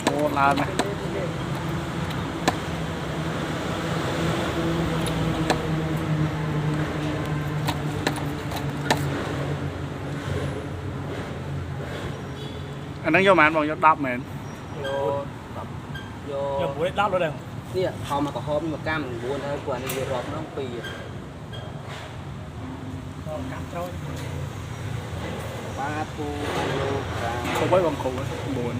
โอ้นานไหมอันนั้นโยมันบอกยอดดับเหมือน โยโย อย่าบุ้ยรับรถเลย เนี่ยพอมากับหอมมาก้ามบัวนะกว่าในรอบน้องปี กัดเจ้า ปลาปูโลกา เขาไว้บางคนไว้บน